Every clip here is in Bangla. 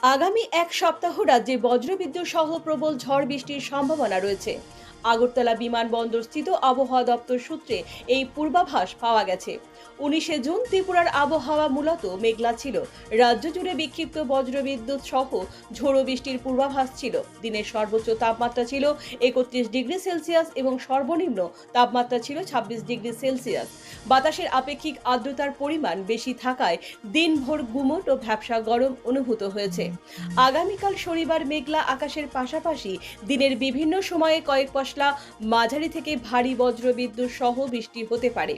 আগামী এক সপ্তাহ রাজ্যে বজ্রবিদ্যুৎ সহ প্রবল ঝড় বৃষ্টির সম্ভাবনা রয়েছে। আগরতলা বিমানবন্দর স্থিত আবহাওয়া দপ্তর সূত্রে এই পূর্বাভাস পাওয়া গেছে। 19শে জুন ত্রিপুরার আবহাওয়া মূলত মেঘলা ছিল। রাজ্য জুড়ে বিক্ষিপ্ত বজ্রবিদ্যুৎ সহ ঝোড়ো বৃষ্টির পূর্বাভাস ছিল। দিনের সর্বোচ্চ তাপমাত্রা ছিল 31 ডিগ্রি সেলসিয়াস এবং সর্বনিম্ন তাপমাত্রা ছিল 26 ডিগ্রি সেলসিয়াস। বাতাসের আপেক্ষিক আর্দ্রতার পরিমাণ বেশি থাকায় দিনভর গুমোট ও ভ্যাপসা গরম অনুভূত হয়েছে। আগামীকাল শনিবার মেঘলা আকাশের পাশাপাশি দিনের বিভিন্ন সময়ে কয়েক পশলা মাঝারি থেকে ভারী বজ্রবিদ্যুৎ সহ বৃষ্টি হতে পারে।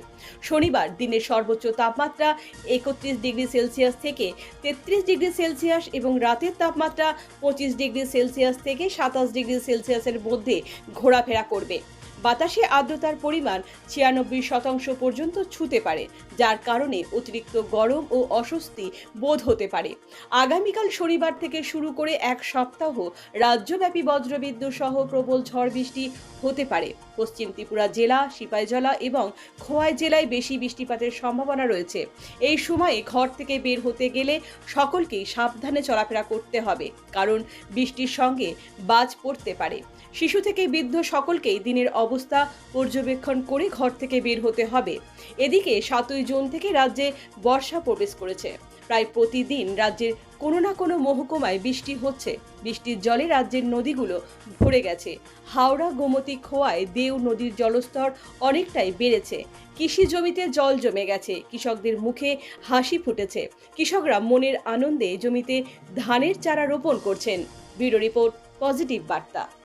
শনিবার দিনের সর্বোচ্চ তাপমাত্রা 31 ডিগ্রি সেলসিয়াস থেকে 33 ডিগ্রি সেলসিয়াস এবং রাতের তাপমাত্রা 25 ডিগ্রি সেলসিয়াস থেকে 27 ডিগ্রি সেলসিয়াসের মধ্যে ঘোরাফেরা করবে। বাতাসে আর্দ্রতার পরিমাণ 96% পর্যন্ত ছুঁতে পারে, যার কারণে অতিরিক্ত গরম ও অস্বস্তি বোধ হতে পারে। আগামীকাল শনিবার থেকে শুরু করে এক সপ্তাহ রাজ্যব্যাপী বজ্রবিদ্যুৎ সহ প্রবল ঝড় বৃষ্টি হতে পারে। পশ্চিম ত্রিপুরা জেলা, সিপাহীজলা এবং খোয়াই জেলায় বেশি বৃষ্টিপাতের সম্ভাবনা রয়েছে। এই সময়ে ঘর থেকে বের হতে গেলে সকলকেই সাবধানে চলাফেরা করতে হবে, কারণ বৃষ্টির সঙ্গে বাজ পড়তে পারে। শিশু থেকে বৃদ্ধ সকলকেই দিনের অবস্থা পর্যবেক্ষণ করে ঘর থেকে বের হতে হবে। এদিকে 7ই জুন থেকে রাজ্যে বর্ষা প্রবেশ করেছে। প্রায় প্রতিদিন রাজ্যের কোনো না কোনো মহকুমায় বৃষ্টি হচ্ছে। বৃষ্টির জলে রাজ্যের নদীগুলো ভরে গেছে। হাওড়া, গোমতী, খোয়াই, দেও নদীর জলস্তর অনেকটাই বেড়েছে। কৃষি জমিতে জল জমে গেছে। কৃষকদের মুখে হাসি ফুটেছে। কৃষকরা মনের আনন্দে জমিতে ধানের চারা রোপণ করছেন। ব্যুরো রিপোর্ট, পজিটিভ বার্তা।